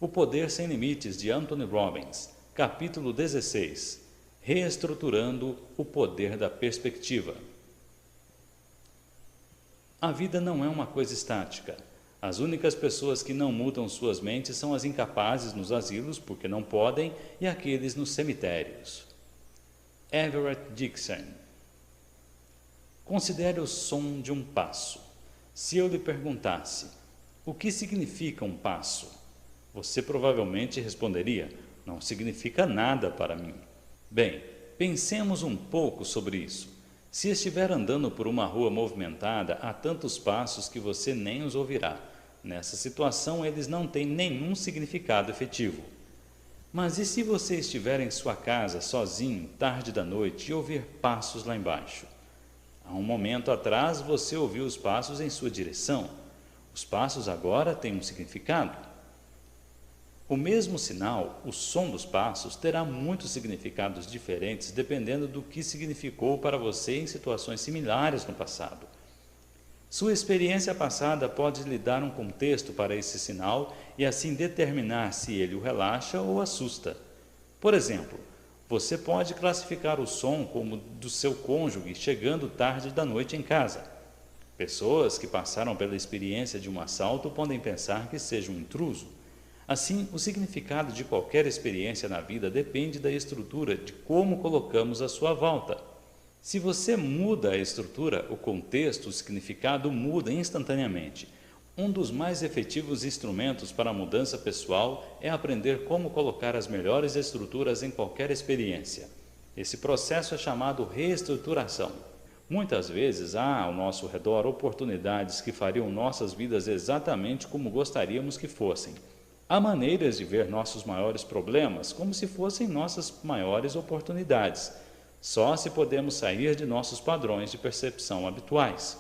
O Poder Sem Limites, de Anthony Robbins, capítulo 16. Reestruturando o poder da perspectiva. A vida não é uma coisa estática. As únicas pessoas que não mudam suas mentes são as incapazes nos asilos porque não podem e aqueles nos cemitérios. Everett Dixon. Considere o som de um passo. Se eu lhe perguntasse, o que significa um passo? Você provavelmente responderia, não significa nada para mim. Bem, pensemos um pouco sobre isso. Se estiver andando por uma rua movimentada, há tantos passos que você nem os ouvirá. Nessa situação, eles não têm nenhum significado efetivo. Mas e se você estiver em sua casa, sozinho, tarde da noite, e ouvir passos lá embaixo? Há um momento atrás, você ouviu os passos em sua direção. Os passos agora têm um significado. O mesmo sinal, o som dos passos, terá muitos significados diferentes dependendo do que significou para você em situações similares no passado. Sua experiência passada pode lhe dar um contexto para esse sinal e assim determinar se ele o relaxa ou assusta. Por exemplo, você pode classificar o som como do seu cônjuge chegando tarde da noite em casa. Pessoas que passaram pela experiência de um assalto podem pensar que seja um intruso. Assim, o significado de qualquer experiência na vida depende da estrutura de como colocamos à sua volta. Se você muda a estrutura, o contexto, o significado muda instantaneamente. Um dos mais efetivos instrumentos para a mudança pessoal é aprender como colocar as melhores estruturas em qualquer experiência. Esse processo é chamado reestruturação. Muitas vezes há ao nosso redor oportunidades que fariam nossas vidas exatamente como gostaríamos que fossem. Há maneiras de ver nossos maiores problemas como se fossem nossas maiores oportunidades. Só se podemos sair de nossos padrões de percepção habituais.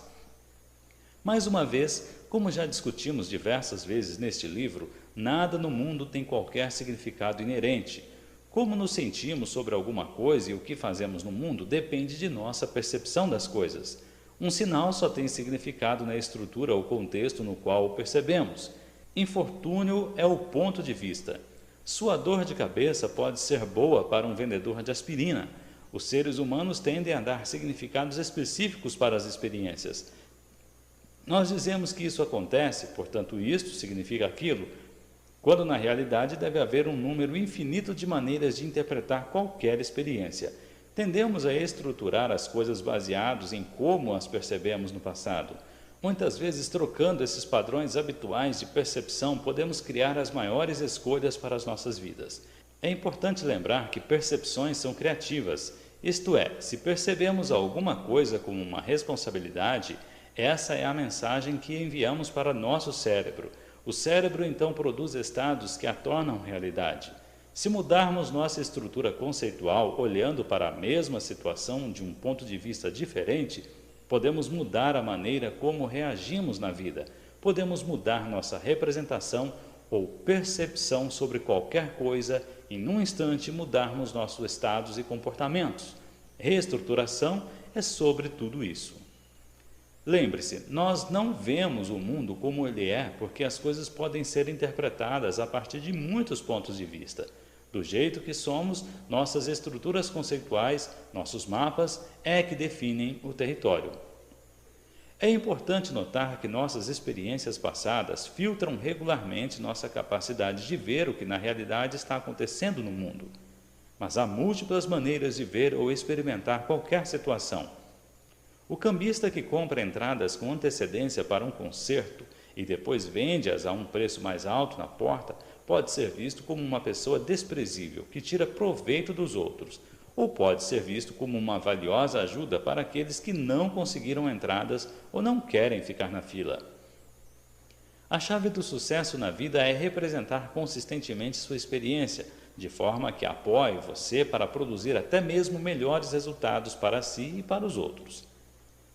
Mais uma vez, como já discutimos diversas vezes neste livro, nada no mundo tem qualquer significado inerente. Como nos sentimos sobre alguma coisa e o que fazemos no mundo depende de nossa percepção das coisas. Um sinal só tem significado na estrutura ou contexto no qual o percebemos. Infortúnio é o ponto de vista. Sua dor de cabeça pode ser boa para um vendedor de aspirina. Os seres humanos tendem a dar significados específicos para as experiências. Nós dizemos que isso acontece, portanto isto significa aquilo, quando na realidade deve haver um número infinito de maneiras de interpretar qualquer experiência. Tendemos a estruturar as coisas baseados em como as percebemos no passado. Muitas vezes, trocando esses padrões habituais de percepção, podemos criar as maiores escolhas para as nossas vidas. É importante lembrar que percepções são criativas, isto é, se percebemos alguma coisa como uma responsabilidade, essa é a mensagem que enviamos para nosso cérebro. O cérebro então produz estados que a tornam realidade. Se mudarmos nossa estrutura conceitual olhando para a mesma situação de um ponto de vista diferente, podemos mudar a maneira como reagimos na vida. Podemos mudar nossa representação ou percepção sobre qualquer coisa e, num instante, mudarmos nossos estados e comportamentos. Reestruturação é sobre tudo isso. Lembre-se, nós não vemos o mundo como ele é porque as coisas podem ser interpretadas a partir de muitos pontos de vista. Do jeito que somos, nossas estruturas conceituais, nossos mapas, é que definem o território. É importante notar que nossas experiências passadas filtram regularmente nossa capacidade de ver o que na realidade está acontecendo no mundo. Mas há múltiplas maneiras de ver ou experimentar qualquer situação. O cambista que compra entradas com antecedência para um concerto e depois vende-as a um preço mais alto na porta pode ser visto como uma pessoa desprezível que tira proveito dos outros, ou pode ser visto como uma valiosa ajuda para aqueles que não conseguiram entradas ou não querem ficar na fila. A chave do sucesso na vida é representar consistentemente sua experiência, de forma que apoie você para produzir até mesmo melhores resultados para si e para os outros.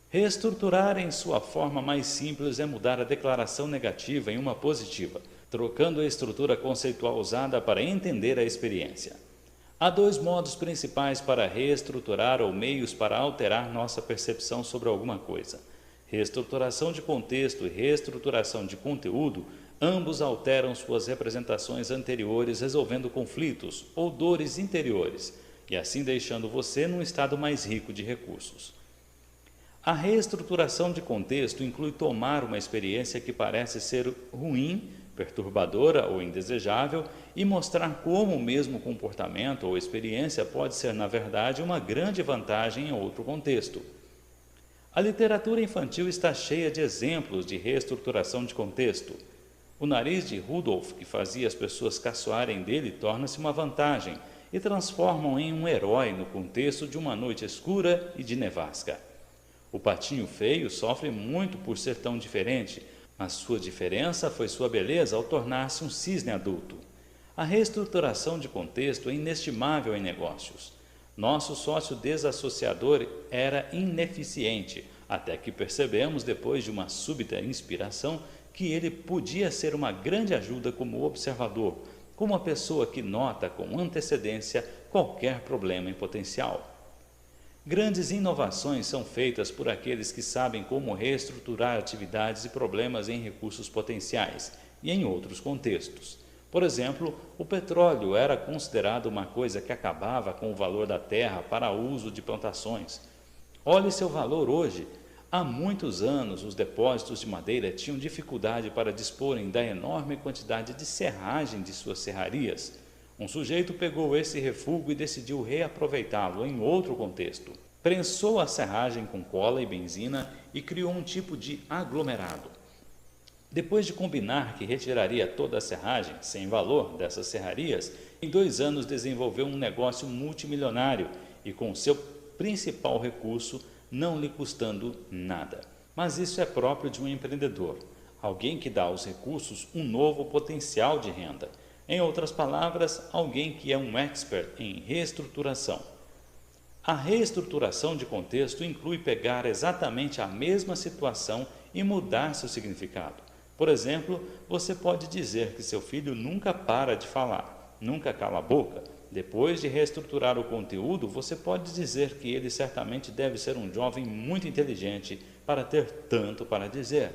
Reestruturar em sua forma mais simples é mudar a declaração negativa em uma positiva, trocando a estrutura conceitual usada para entender a experiência. Há dois modos principais para reestruturar ou meios para alterar nossa percepção sobre alguma coisa. Reestruturação de contexto e reestruturação de conteúdo Ambos alteram suas representações anteriores, resolvendo conflitos ou dores interiores, e assim deixando você num estado mais rico de recursos. A reestruturação de contexto inclui tomar uma experiência que parece ser ruim, perturbadora ou indesejável e mostrar como o mesmo comportamento ou experiência pode ser, na verdade, uma grande vantagem em outro contexto. A literatura infantil está cheia de exemplos de reestruturação de contexto. O nariz de Rudolf, que fazia as pessoas caçoarem dele, torna-se uma vantagem e transforma-o em um herói no contexto de uma noite escura e de nevasca. O patinho feio sofre muito por ser tão diferente, mas sua diferença foi sua beleza ao tornar-se um cisne adulto. A reestruturação de contexto é inestimável em negócios. Nosso sócio desassociador era ineficiente, até que percebemos, depois de uma súbita inspiração, que ele podia ser uma grande ajuda como observador, como uma pessoa que nota com antecedência qualquer problema em potencial. Grandes inovações são feitas por aqueles que sabem como reestruturar atividades e problemas em recursos potenciais e em outros contextos. Por exemplo, o petróleo era considerado uma coisa que acabava com o valor da terra para uso de plantações. Olhe seu valor hoje. Há muitos anos, os depósitos de madeira tinham dificuldade para disporem da enorme quantidade de serragem de suas serrarias. Um sujeito pegou esse refúgio e decidiu reaproveitá-lo em outro contexto. Prensou a serragem com cola e benzina e criou um tipo de aglomerado. Depois de combinar que retiraria toda a serragem, sem valor, dessas serrarias, em 2 anos desenvolveu um negócio multimilionário e com seu principal recurso não lhe custando nada. Mas isso é próprio de um empreendedor, alguém que dá aos recursos um novo potencial de renda. Em outras palavras, alguém que é um expert em reestruturação. A reestruturação de contexto inclui pegar exatamente a mesma situação e mudar seu significado. Por exemplo, você pode dizer que seu filho nunca para de falar, nunca cala a boca. Depois de reestruturar o conteúdo, você pode dizer que ele certamente deve ser um jovem muito inteligente para ter tanto para dizer.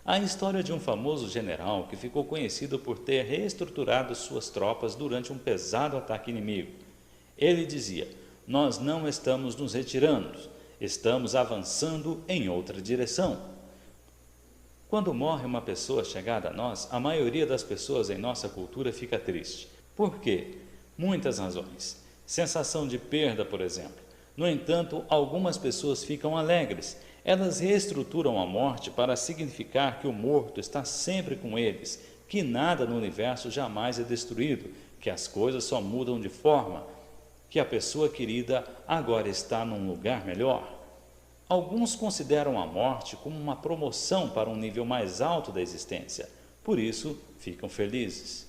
A história de um famoso general que ficou conhecido por ter reestruturado suas tropas durante um pesado ataque inimigo. Ele dizia: "Nós não estamos nos retirando, estamos avançando em outra direção." Quando morre uma pessoa chegada a nós, a maioria das pessoas em nossa cultura fica triste. Por quê? Muitas razões. Sensação de perda, por exemplo. No entanto, algumas pessoas ficam alegres. Elas reestruturam a morte para significar que o morto está sempre com eles, que nada no universo jamais é destruído, que as coisas só mudam de forma, que a pessoa querida agora está num lugar melhor. Alguns consideram a morte como uma promoção para um nível mais alto da existência, por isso ficam felizes.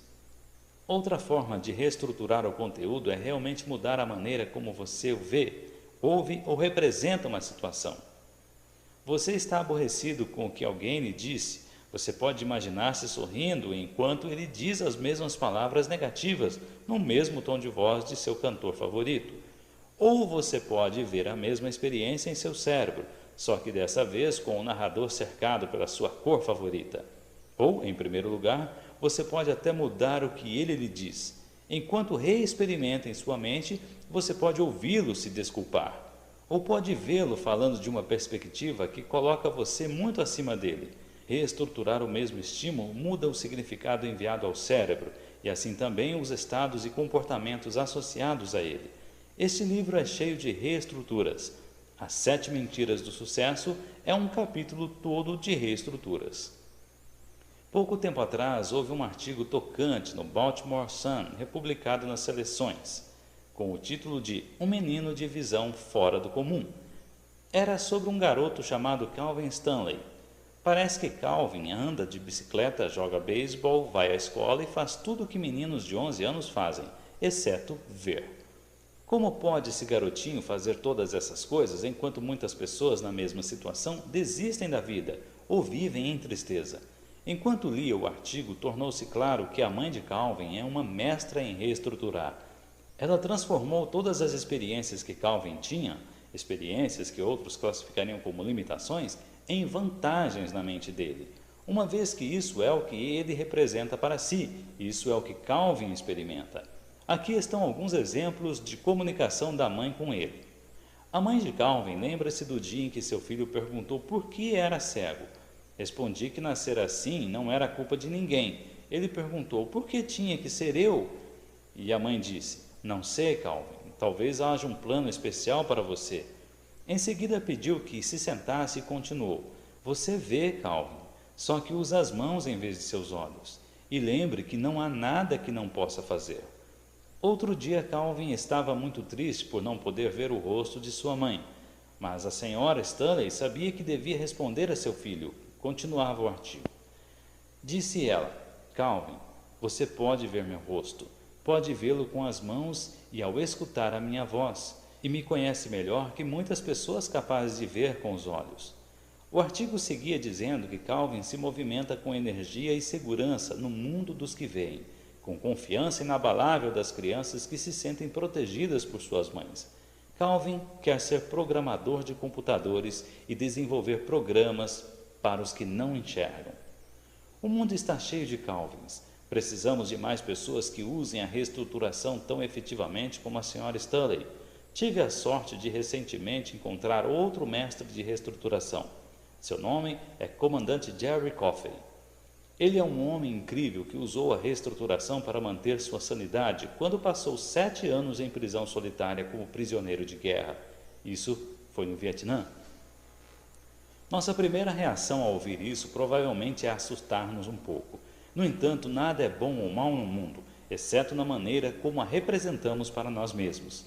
Outra forma de reestruturar o conteúdo é realmente mudar a maneira como você o vê, ouve ou representa uma situação. Você está aborrecido com o que alguém lhe disse, você pode imaginar-se sorrindo enquanto ele diz as mesmas palavras negativas, no mesmo tom de voz de seu cantor favorito. Ou você pode ver a mesma experiência em seu cérebro, só que dessa vez com o narrador cercado pela sua cor favorita. Ou, em primeiro lugar, você pode até mudar o que ele lhe diz. Enquanto reexperimenta em sua mente, você pode ouvi-lo se desculpar. Ou pode vê-lo falando de uma perspectiva que coloca você muito acima dele. Reestruturar o mesmo estímulo muda o significado enviado ao cérebro e assim também os estados e comportamentos associados a ele. Este livro é cheio de reestruturas. As 7 Mentiras do Sucesso é um capítulo todo de reestruturas. Pouco tempo atrás, houve um artigo tocante no Baltimore Sun, republicado nas Seleções, com o título de Um Menino de Visão Fora do Comum. Era sobre um garoto chamado Calvin Stanley. Parece que Calvin anda de bicicleta, joga beisebol, vai à escola e faz tudo o que meninos de 11 anos fazem, exceto ver. Como pode esse garotinho fazer todas essas coisas enquanto muitas pessoas na mesma situação desistem da vida ou vivem em tristeza? Enquanto lia o artigo, tornou-se claro que a mãe de Calvin é uma mestra em reestruturar. Ela transformou todas as experiências que Calvin tinha, experiências que outros classificariam como limitações, em vantagens na mente dele. uma vez que isso é o que ele representa para si, isso é o que Calvin experimenta. Aqui estão alguns exemplos de comunicação da mãe com ele. A mãe de Calvin lembra-se do dia em que seu filho perguntou por que era cego. Respondi que nascer assim não era culpa de ninguém. Ele perguntou por que tinha que ser eu? E a mãe disse, não sei, Calvin, talvez haja um plano especial para você. Em seguida pediu que se sentasse e continuou, você vê, Calvin, só que usa as mãos em vez de seus olhos. E lembre que não há nada que não possa fazer. Outro dia Calvin estava muito triste por não poder ver o rosto de sua mãe, mas a senhora Stanley sabia que devia responder a seu filho. Continuava o artigo. Disse ela, Calvin, você pode ver meu rosto, pode vê-lo com as mãos e ao escutar a minha voz, e me conhece melhor que muitas pessoas capazes de ver com os olhos. O artigo seguia dizendo que Calvin se movimenta com energia e segurança no mundo dos que veem, com confiança inabalável das crianças que se sentem protegidas por suas mães. Calvin quer ser programador de computadores e desenvolver programas para os que não enxergam. O mundo está cheio de Calvins. Precisamos de mais pessoas que usem a reestruturação tão efetivamente como a senhora Stanley. Tive a sorte de recentemente encontrar outro mestre de reestruturação. Seu nome é Comandante Jerry Coffey. Ele é um homem incrível que usou a reestruturação para manter sua sanidade quando passou 7 anos em prisão solitária como prisioneiro de guerra. Isso foi no Vietnã. Nossa primeira reação ao ouvir isso provavelmente é assustar-nos um pouco. No entanto, nada é bom ou mal no mundo, exceto na maneira como a representamos para nós mesmos.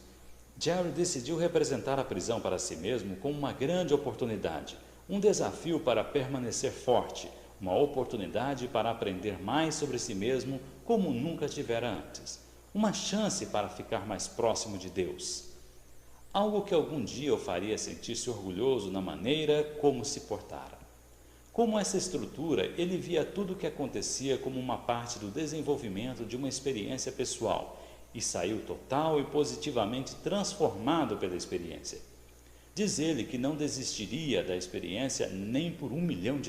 Jerry decidiu representar a prisão para si mesmo como uma grande oportunidade, um desafio para permanecer forte, uma oportunidade para aprender mais sobre si mesmo como nunca tivera antes, uma chance para ficar mais próximo de Deus. Algo que algum dia o faria sentir-se orgulhoso na maneira como se portara. Como essa estrutura, ele via tudo o que acontecia como uma parte do desenvolvimento de uma experiência pessoal e saiu total e positivamente transformado pela experiência. Diz ele que não desistiria da experiência nem por $1 milhão.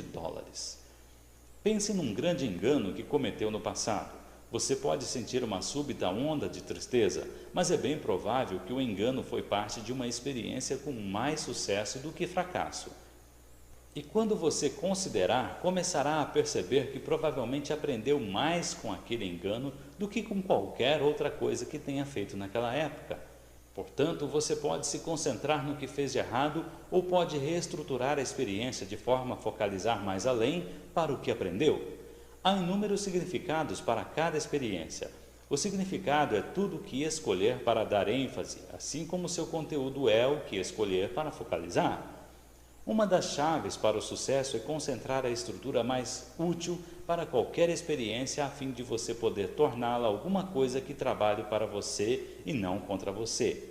Pense num grande engano que cometeu no passado. Você pode sentir uma súbita onda de tristeza, mas é bem provável que o engano foi parte de uma experiência com mais sucesso do que fracasso. E quando você considerar, começará a perceber que provavelmente aprendeu mais com aquele engano do que com qualquer outra coisa que tenha feito naquela época. Portanto, você pode se concentrar no que fez de errado ou pode reestruturar a experiência de forma a focalizar mais além para o que aprendeu. Há inúmeros significados para cada experiência. O significado é tudo o que escolher para dar ênfase, assim como seu conteúdo é o que escolher para focalizar. Uma das chaves para o sucesso é concentrar a estrutura mais útil para qualquer experiência a fim de você poder torná-la alguma coisa que trabalhe para você e não contra você.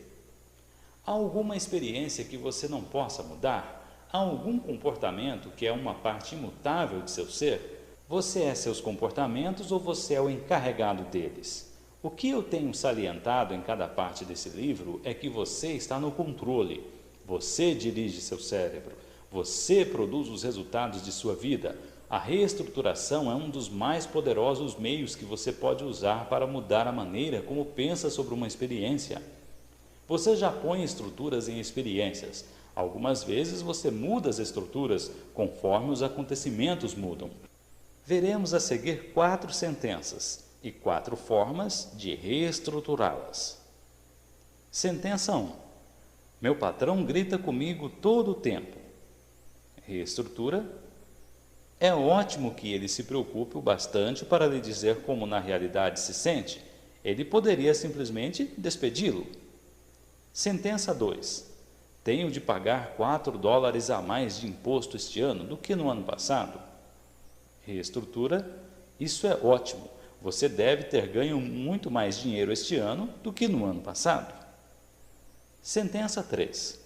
Há alguma experiência que você não possa mudar? Há algum comportamento que é uma parte imutável de seu ser? Você é seus comportamentos ou você é o encarregado deles? O que eu tenho salientado em cada parte desse livro é que você está no controle. Você dirige seu cérebro. Você produz os resultados de sua vida. A reestruturação é um dos mais poderosos meios que você pode usar para mudar a maneira como pensa sobre uma experiência. Você já põe estruturas em experiências. Algumas vezes você muda as estruturas conforme os acontecimentos mudam. Veremos a seguir 4 sentenças e 4 formas de reestruturá-las. Sentença 1. Meu patrão grita comigo todo o tempo. Reestrutura. É ótimo que ele se preocupe o bastante para lhe dizer como na realidade se sente. Ele poderia simplesmente despedi-lo. Sentença 2. Tenho de pagar $4 a mais de imposto este ano do que no ano passado. Reestrutura. Isso é ótimo. Você deve ter ganho muito mais dinheiro este ano do que no ano passado. Sentença 3.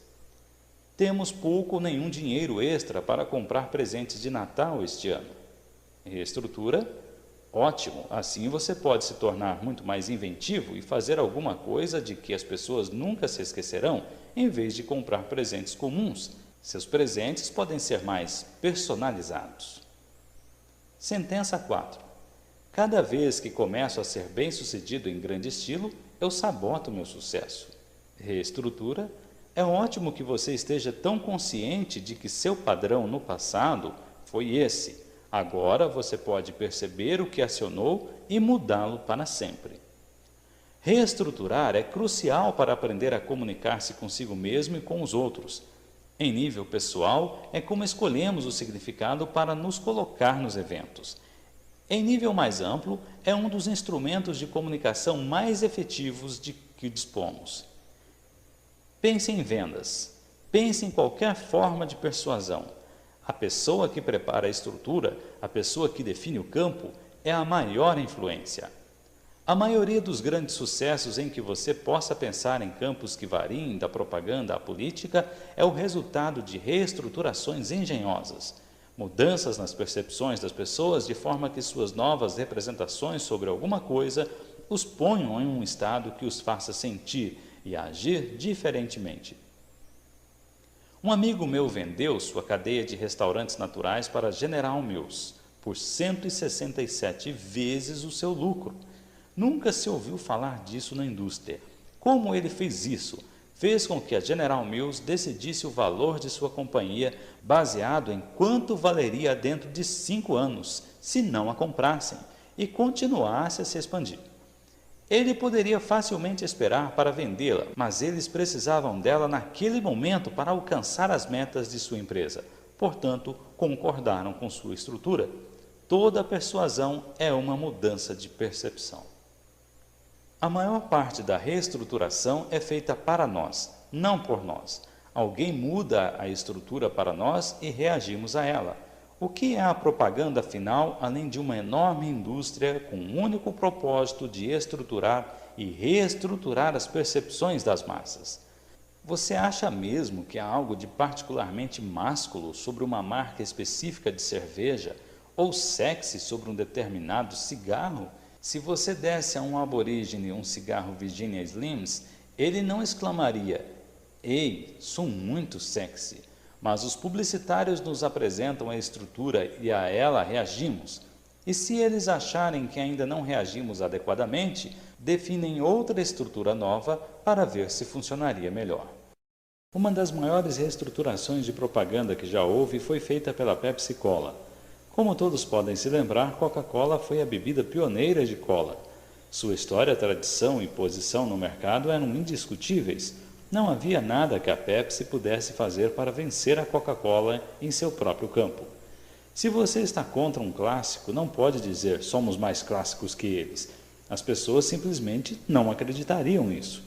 Temos pouco ou nenhum dinheiro extra para comprar presentes de Natal este ano. Reestrutura. Ótimo, assim você pode se tornar muito mais inventivo e fazer alguma coisa de que as pessoas nunca se esquecerão, em vez de comprar presentes comuns. Seus presentes podem ser mais personalizados. Sentença 4. Cada vez que começo a ser bem-sucedido em grande estilo, eu saboto meu sucesso. Reestrutura. É ótimo que você esteja tão consciente de que seu padrão no passado foi esse. Agora você pode perceber o que acionou e mudá-lo para sempre. Reestruturar é crucial para aprender a comunicar-se consigo mesmo e com os outros. Em nível pessoal, é como escolhemos o significado para nos colocar nos eventos. Em nível mais amplo, é um dos instrumentos de comunicação mais efetivos de que dispomos. Pense em vendas. Pense em qualquer forma de persuasão. A pessoa que prepara a estrutura, a pessoa que define o campo, é a maior influência. A maioria dos grandes sucessos em que você possa pensar em campos que variem da propaganda à política é o resultado de reestruturações engenhosas, mudanças nas percepções das pessoas de forma que suas novas representações sobre alguma coisa os ponham em um estado que os faça sentir e agir diferentemente. Um amigo meu vendeu sua cadeia de restaurantes naturais para General Mills por 167 vezes o seu lucro. Nunca se ouviu falar disso na indústria. Como ele fez isso? Fez com que a General Mills decidisse o valor de sua companhia baseado em quanto valeria dentro de 5 anos, se não a comprassem, e continuasse a se expandir. Ele poderia facilmente esperar para vendê-la, mas eles precisavam dela naquele momento para alcançar as metas de sua empresa. Portanto, concordaram com sua estrutura. Toda persuasão é uma mudança de percepção. A maior parte da reestruturação é feita para nós, não por nós. Alguém muda a estrutura para nós e reagimos a ela. O que é a propaganda afinal, além de uma enorme indústria com o único propósito de estruturar e reestruturar as percepções das massas? Você acha mesmo que há algo de particularmente másculo sobre uma marca específica de cerveja ou sexy sobre um determinado cigarro? Se você desse a um aborígene um cigarro Virginia Slims, ele não exclamaria: "Ei, sou muito sexy!" Mas os publicitários nos apresentam a estrutura e a ela reagimos. E se eles acharem que ainda não reagimos adequadamente, definem outra estrutura nova para ver se funcionaria melhor. Uma das maiores reestruturações de propaganda que já houve foi feita pela Pepsi Cola. Como todos podem se lembrar, Coca-Cola foi a bebida pioneira de cola. Sua história, tradição e posição no mercado eram indiscutíveis. Não havia nada que a Pepsi pudesse fazer para vencer a Coca-Cola em seu próprio campo. Se você está contra um clássico, não pode dizer somos mais clássicos que eles. As pessoas simplesmente não acreditariam nisso.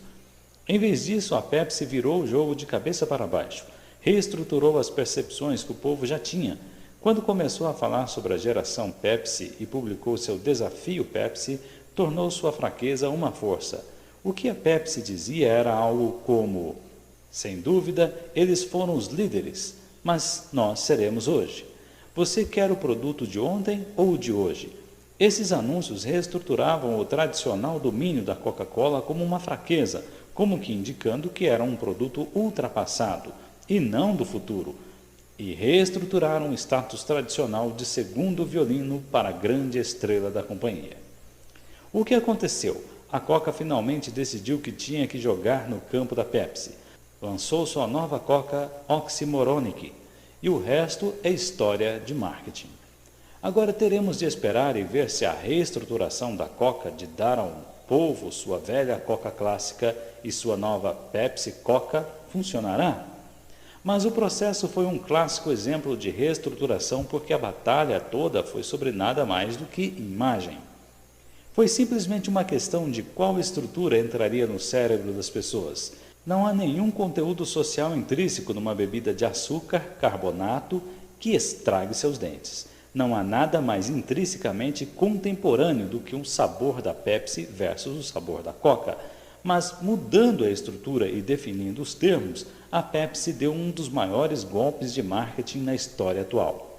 Em vez disso, a Pepsi virou o jogo de cabeça para baixo, reestruturou as percepções que o povo já tinha. Quando começou a falar sobre a geração Pepsi e publicou seu desafio Pepsi, tornou sua fraqueza uma força. O que a Pepsi dizia era algo como: sem dúvida, eles foram os líderes, mas nós seremos hoje. Você quer o produto de ontem ou o de hoje? Esses anúncios reestruturavam o tradicional domínio da Coca-Cola como uma fraqueza, como que indicando que era um produto ultrapassado e não do futuro, e reestruturaram o status tradicional de segundo violino para a grande estrela da companhia. O que aconteceu? A Coca finalmente decidiu que tinha que jogar no campo da Pepsi. Lançou sua nova Coca Oxymoronic e o resto é história de marketing. Agora teremos de esperar e ver se a reestruturação da Coca de dar ao povo sua velha Coca clássica e sua nova Pepsi Coca funcionará. Mas o processo foi um clássico exemplo de reestruturação porque a batalha toda foi sobre nada mais do que imagem. Foi simplesmente uma questão de qual estrutura entraria no cérebro das pessoas. Não há nenhum conteúdo social intrínseco numa bebida de açúcar, carbonato, que estrague seus dentes. Não há nada mais intrinsecamente contemporâneo do que um sabor da Pepsi versus o sabor da Coca. Mas, mudando a estrutura e definindo os termos, a Pepsi deu um dos maiores golpes de marketing na história atual.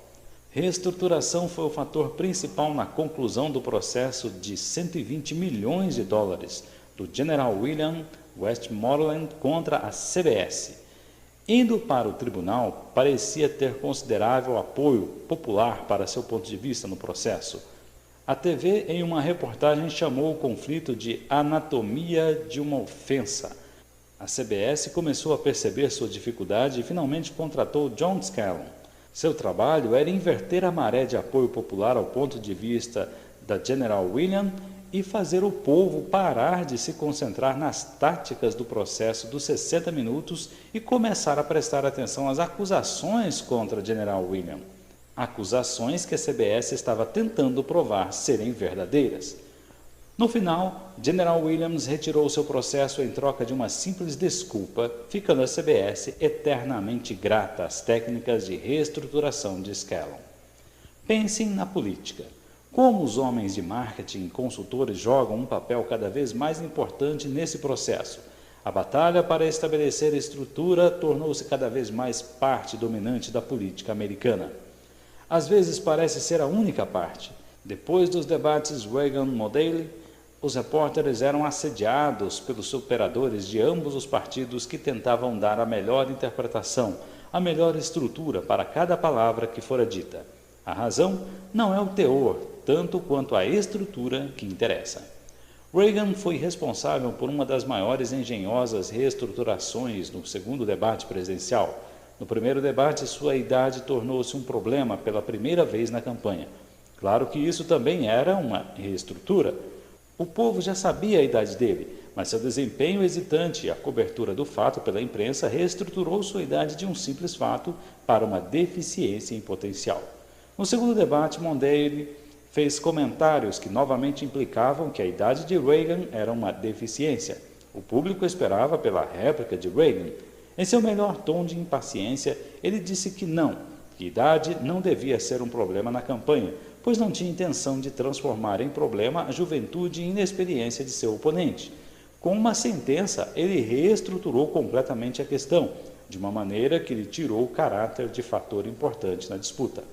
Reestruturação foi o fator principal na conclusão do processo de 120 milhões de dólares do General William Westmoreland contra a CBS. Indo para o tribunal, parecia ter considerável apoio popular para seu ponto de vista no processo. A TV, em uma reportagem, chamou o conflito de anatomia de uma ofensa. A CBS começou a perceber sua dificuldade e finalmente contratou John Scanlon. Seu trabalho era inverter a maré de apoio popular ao ponto de vista da General Williams e fazer o povo parar de se concentrar nas táticas do processo dos 60 minutos e começar a prestar atenção às acusações contra General Williams. Acusações que a CBS estava tentando provar serem verdadeiras. No final, General Williams retirou seu processo em troca de uma simples desculpa, ficando a CBS eternamente grata às técnicas de reestruturação de Scanlon. Pensem na política. Como os homens de marketing e consultores jogam um papel cada vez mais importante nesse processo. A batalha para estabelecer estrutura tornou-se cada vez mais parte dominante da política americana. Às vezes parece ser a única parte. Depois dos debates Reagan-Modelley, os repórteres eram assediados pelos operadores de ambos os partidos que tentavam dar a melhor interpretação, a melhor estrutura para cada palavra que fora dita. A razão não é o teor, tanto quanto a estrutura que interessa. Reagan foi responsável por uma das maiores engenhosas reestruturações no segundo debate presidencial. No primeiro debate, sua idade tornou-se um problema pela primeira vez na campanha. Claro que isso também era uma reestrutura. O povo já sabia a idade dele, mas seu desempenho hesitante e a cobertura do fato pela imprensa reestruturou sua idade de um simples fato para uma deficiência em potencial. No segundo debate, Mondale fez comentários que novamente implicavam que a idade de Reagan era uma deficiência. O público esperava pela réplica de Reagan. Em seu melhor tom de impaciência, ele disse que idade não devia ser um problema na campanha, pois não tinha intenção de transformar em problema a juventude e inexperiência de seu oponente. Com uma sentença, ele reestruturou completamente a questão, de uma maneira que lhe tirou o caráter de fator importante na disputa.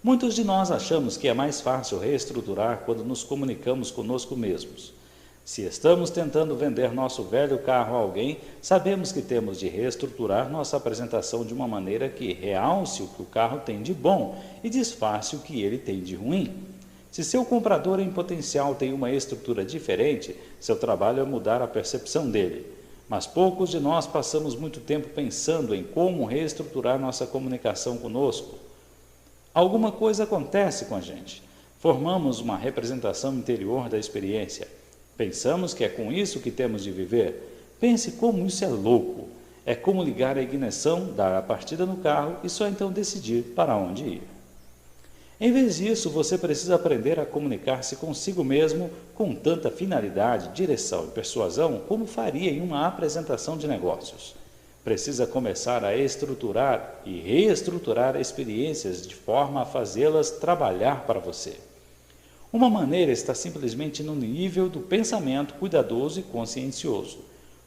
Muitos de nós achamos que é mais fácil reestruturar quando nos comunicamos conosco mesmos. Se estamos tentando vender nosso velho carro a alguém, sabemos que temos de reestruturar nossa apresentação de uma maneira que realce o que o carro tem de bom e disfarce o que ele tem de ruim. Se seu comprador em potencial tem uma estrutura diferente, seu trabalho é mudar a percepção dele. Mas poucos de nós passamos muito tempo pensando em como reestruturar nossa comunicação conosco. Alguma coisa acontece com a gente. Formamos uma representação interior da experiência. Pensamos que é com isso que temos de viver. Pense como isso é louco. É como ligar a ignição, dar a partida no carro e só então decidir para onde ir. Em vez disso, você precisa aprender a comunicar-se consigo mesmo com tanta finalidade, direção e persuasão como faria em uma apresentação de negócios. Precisa começar a estruturar e reestruturar experiências de forma a fazê-las trabalhar para você. Uma maneira está simplesmente no nível do pensamento cuidadoso e consciencioso.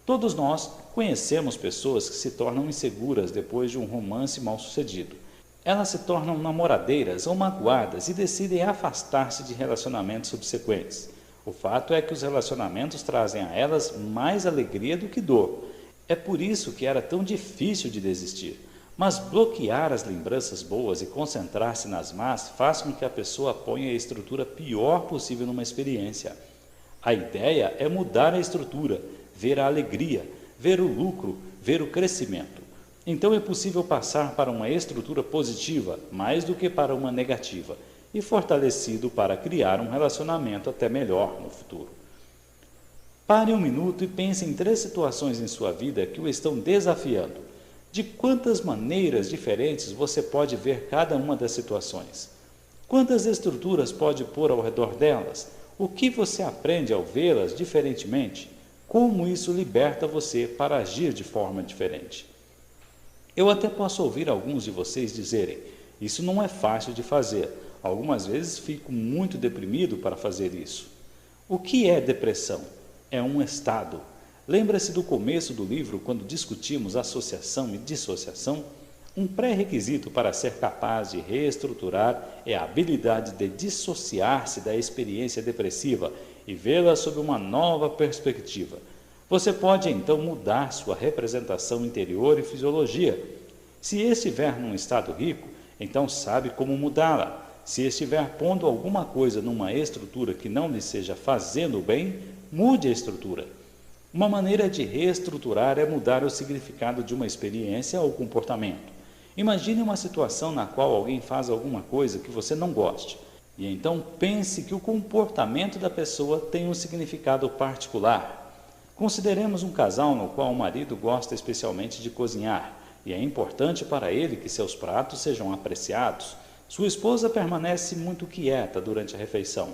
Todos nós conhecemos pessoas que se tornam inseguras depois de um romance mal-sucedido. Elas se tornam namoradeiras ou magoadas e decidem afastar-se de relacionamentos subsequentes. O fato é que os relacionamentos trazem a elas mais alegria do que dor. É por isso que era tão difícil de desistir. Mas bloquear as lembranças boas e concentrar-se nas más faz com que a pessoa ponha a estrutura pior possível numa experiência. A ideia é mudar a estrutura, ver a alegria, ver o lucro, ver o crescimento. Então é possível passar para uma estrutura positiva, mais do que para uma negativa, e fortalecido para criar um relacionamento até melhor no futuro. Pare um minuto e pense em 3 situações em sua vida que o estão desafiando. De quantas maneiras diferentes você pode ver cada uma das situações? Quantas estruturas pode pôr ao redor delas? O que você aprende ao vê-las diferentemente? Como isso liberta você para agir de forma diferente? Eu até posso ouvir alguns de vocês dizerem: isso não é fácil de fazer. Algumas vezes fico muito deprimido para fazer isso. O que é depressão? É um estado. Lembra-se do começo do livro, quando discutimos associação e dissociação? Um pré-requisito para ser capaz de reestruturar é a habilidade de dissociar-se da experiência depressiva e vê-la sob uma nova perspectiva. Você pode então mudar sua representação interior e fisiologia. Se estiver num estado rico, então sabe como mudá-la. Se estiver pondo alguma coisa numa estrutura que não lhe seja fazendo bem, mude a estrutura. Uma maneira de reestruturar é mudar o significado de uma experiência ou comportamento. Imagine uma situação na qual alguém faz alguma coisa que você não goste, e então pense que o comportamento da pessoa tem um significado particular. Consideremos um casal no qual o marido gosta especialmente de cozinhar, e é importante para ele que seus pratos sejam apreciados. Sua esposa permanece muito quieta durante a refeição.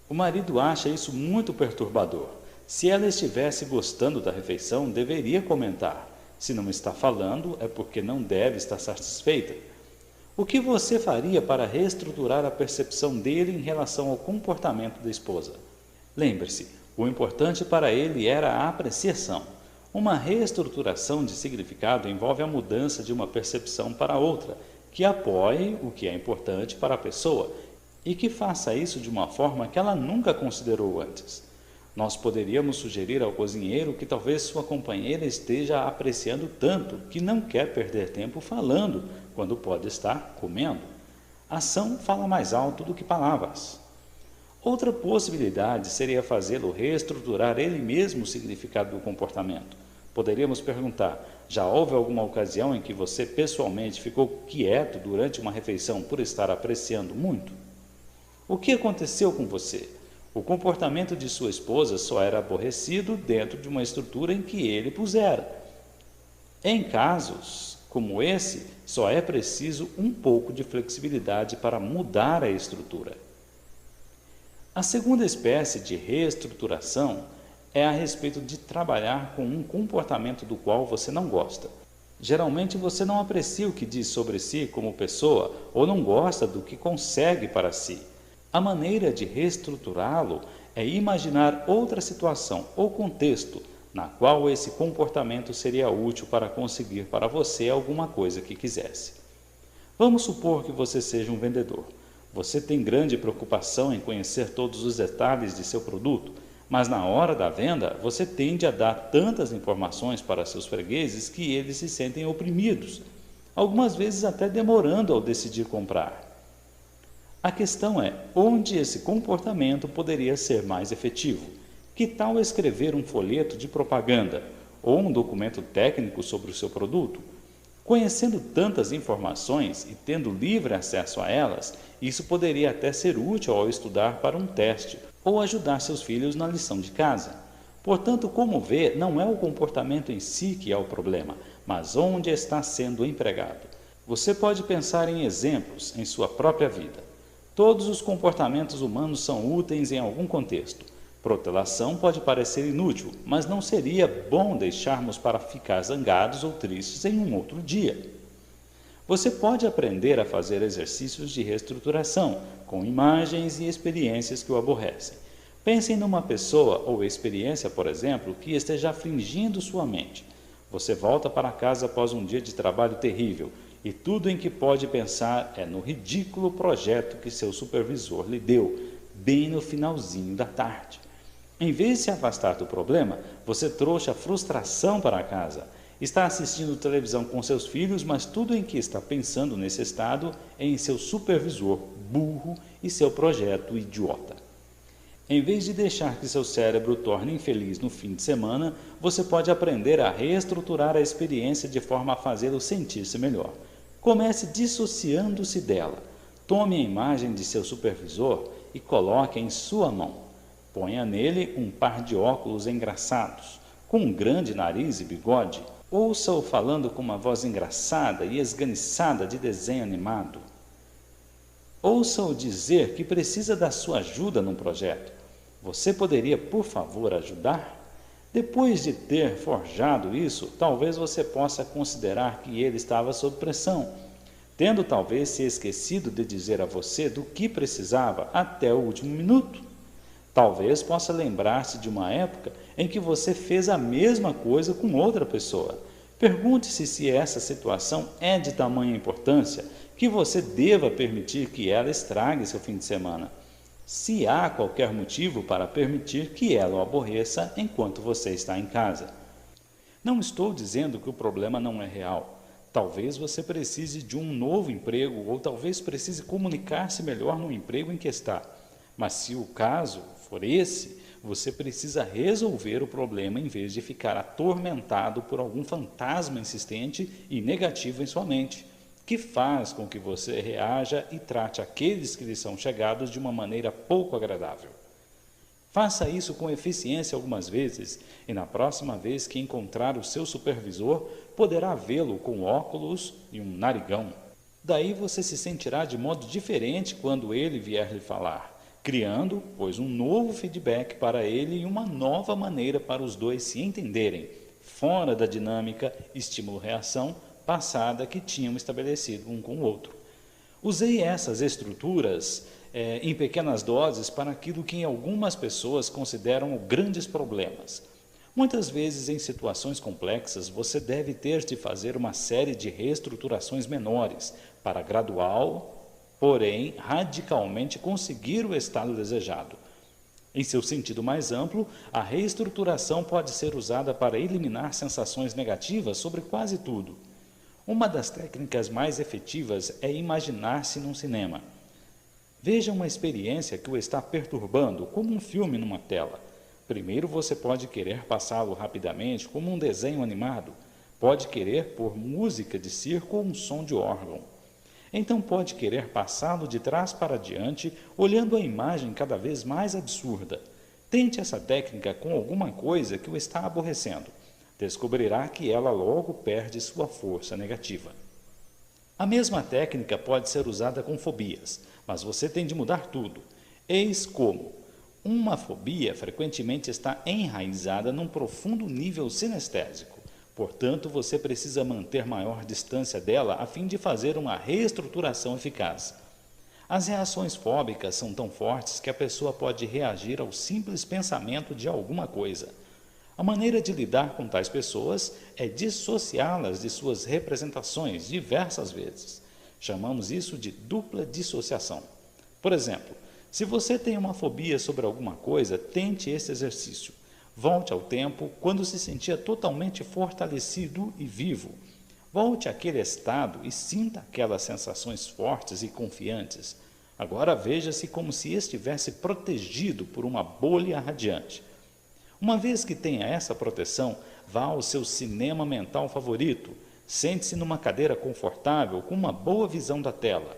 O marido acha isso muito perturbador. Se ela estivesse gostando da refeição, deveria comentar. Se não está falando, é porque não deve estar satisfeita. O que você faria para reestruturar a percepção dele em relação ao comportamento da esposa? Lembre-se, o importante para ele era a apreciação. Uma reestruturação de significado envolve a mudança de uma percepção para outra, que apoie o que é importante para a pessoa e que faça isso de uma forma que ela nunca considerou antes. Nós poderíamos sugerir ao cozinheiro que talvez sua companheira esteja apreciando tanto que não quer perder tempo falando quando pode estar comendo. Ação fala mais alto do que palavras. Outra possibilidade seria fazê-lo reestruturar ele mesmo o significado do comportamento. Poderíamos perguntar: já houve alguma ocasião em que você pessoalmente ficou quieto durante uma refeição por estar apreciando muito? O que aconteceu com você? O comportamento de sua esposa só era aborrecido dentro de uma estrutura em que ele pusera. Em casos como esse, só é preciso um pouco de flexibilidade para mudar a estrutura. A segunda espécie de reestruturação é a respeito de trabalhar com um comportamento do qual você não gosta. Geralmente você não aprecia o que diz sobre si como pessoa ou não gosta do que consegue para si. A maneira de reestruturá-lo é imaginar outra situação ou contexto na qual esse comportamento seria útil para conseguir para você alguma coisa que quisesse. Vamos supor que você seja um vendedor. Você tem grande preocupação em conhecer todos os detalhes de seu produto, mas na hora da venda você tende a dar tantas informações para seus fregueses que eles se sentem oprimidos, algumas vezes até demorando ao decidir comprar. A questão é onde esse comportamento poderia ser mais efetivo. Que tal escrever um folheto de propaganda ou um documento técnico sobre o seu produto? Conhecendo tantas informações e tendo livre acesso a elas, isso poderia até ser útil ao estudar para um teste ou ajudar seus filhos na lição de casa. Portanto, como vê, não é o comportamento em si que é o problema, mas onde está sendo empregado. Você pode pensar em exemplos em sua própria vida. Todos os comportamentos humanos são úteis em algum contexto. Protelação pode parecer inútil, mas não seria bom deixarmos para ficar zangados ou tristes em um outro dia. Você pode aprender a fazer exercícios de reestruturação, com imagens e experiências que o aborrecem. Pensem numa pessoa ou experiência, por exemplo, que esteja afligindo sua mente. Você volta para casa após um dia de trabalho terrível, e tudo em que pode pensar é no ridículo projeto que seu supervisor lhe deu, bem no finalzinho da tarde. Em vez de se afastar do problema, você trouxe a frustração para casa. Está assistindo televisão com seus filhos, mas tudo em que está pensando nesse estado é em seu supervisor burro e seu projeto idiota. Em vez de deixar que seu cérebro torne infeliz no fim de semana, você pode aprender a reestruturar a experiência de forma a fazê-lo sentir-se melhor. Comece dissociando-se dela. Tome a imagem de seu supervisor e coloque em sua mão. Ponha nele um par de óculos engraçados, com um grande nariz e bigode. Ouça-o falando com uma voz engraçada e esganiçada de desenho animado. Ouça-o dizer que precisa da sua ajuda num projeto. Você poderia, por favor, ajudar? Depois de ter forjado isso, talvez você possa considerar que ele estava sob pressão, tendo talvez se esquecido de dizer a você do que precisava até o último minuto. Talvez possa lembrar-se de uma época em que você fez a mesma coisa com outra pessoa. Pergunte-se se essa situação é de tamanha importância que você deva permitir que ela estrague seu fim de semana. se há qualquer motivo para permitir que ela o aborreça enquanto você está em casa. Não estou dizendo que o problema não é real. Talvez você precise de um novo emprego ou talvez precise comunicar-se melhor no emprego em que está. Mas se o caso for esse, você precisa resolver o problema em vez de ficar atormentado por algum fantasma insistente e negativo em sua mente, que faz com que você reaja e trate aqueles que lhe são chegados de uma maneira pouco agradável. Faça isso com eficiência algumas vezes e na próxima vez que encontrar o seu supervisor, poderá vê-lo com óculos e um narigão. Daí você se sentirá de modo diferente quando ele vier lhe falar, criando, pois, um novo feedback para ele e uma nova maneira para os dois se entenderem, fora da dinâmica estímulo-reação passada que tinham estabelecido um com o outro. Usei essas estruturas em pequenas doses para aquilo que algumas pessoas consideram grandes problemas. Muitas vezes, em situações complexas, você deve ter de fazer uma série de reestruturações menores para gradual, porém radicalmente conseguir o estado desejado. Em seu sentido mais amplo, a reestruturação pode ser usada para eliminar sensações negativas sobre quase tudo. Uma das técnicas mais efetivas é imaginar-se num cinema. Veja uma experiência que o está perturbando, como um filme numa tela. Primeiro você pode querer passá-lo rapidamente, como um desenho animado. Pode querer pôr música de circo ou um som de órgão. Então pode querer passá-lo de trás para diante, olhando a imagem cada vez mais absurda. Tente essa técnica com alguma coisa que o está aborrecendo. Descobrirá que ela logo perde sua força negativa. A mesma técnica pode ser usada com fobias, mas você tem de mudar tudo. Eis como. Uma fobia frequentemente está enraizada num profundo nível sinestésico. Portanto, você precisa manter maior distância dela a fim de fazer uma reestruturação eficaz. As reações fóbicas são tão fortes que a pessoa pode reagir ao simples pensamento de alguma coisa. A maneira de lidar com tais pessoas é dissociá-las de suas representações diversas vezes. Chamamos isso de dupla dissociação. Por exemplo, se você tem uma fobia sobre alguma coisa, tente esse exercício. Volte ao tempo quando se sentia totalmente fortalecido e vivo. Volte àquele estado e sinta aquelas sensações fortes e confiantes. Agora veja-se como se estivesse protegido por uma bolha radiante. Uma vez que tenha essa proteção, vá ao seu cinema mental favorito. Sente-se numa cadeira confortável com uma boa visão da tela.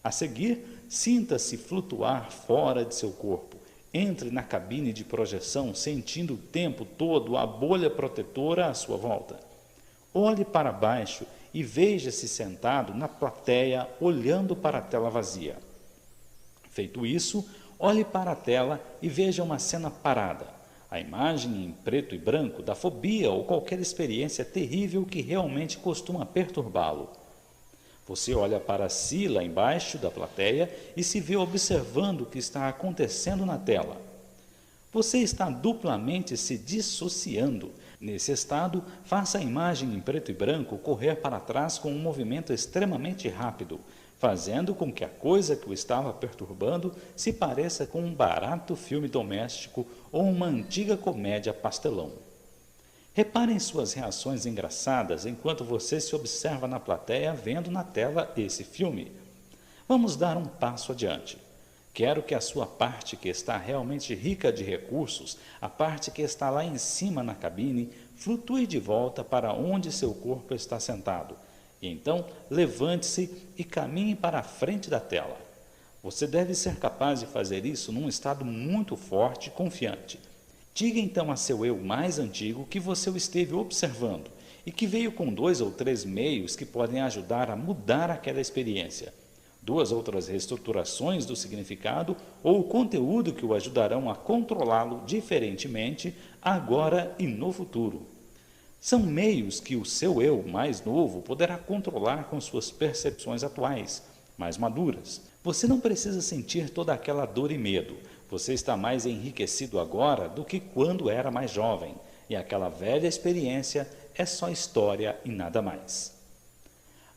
A seguir, sinta-se flutuar fora de seu corpo. Entre na cabine de projeção, sentindo o tempo todo a bolha protetora à sua volta. Olhe para baixo e veja-se sentado na plateia, olhando para a tela vazia. Feito isso, olhe para a tela e veja uma cena parada. A imagem em preto e branco da fobia ou qualquer experiência terrível que realmente costuma perturbá-lo. Você olha para si lá embaixo da plateia e se vê observando o que está acontecendo na tela. Você está duplamente se dissociando. Nesse estado, faça a imagem em preto e branco correr para trás com um movimento extremamente rápido, fazendo com que a coisa que o estava perturbando se pareça com um barato filme doméstico ou uma antiga comédia pastelão. Repare em suas reações engraçadas enquanto você se observa na plateia vendo na tela esse filme. Vamos dar um passo adiante. Quero que a sua parte que está realmente rica de recursos, a parte que está lá em cima na cabine, flutue de volta para onde seu corpo está sentado. E então, levante-se e caminhe para a frente da tela. Você deve ser capaz de fazer isso num estado muito forte e confiante. Diga então a seu eu mais antigo que você o esteve observando e que veio com 2 ou 3 meios que podem ajudar a mudar aquela experiência. 2 outras reestruturações do significado ou o conteúdo que o ajudarão a controlá-lo diferentemente agora e no futuro. São meios que o seu eu mais novo poderá controlar com suas percepções atuais, mais maduras. Você não precisa sentir toda aquela dor e medo. Você está mais enriquecido agora do que quando era mais jovem, e aquela velha experiência é só história e nada mais.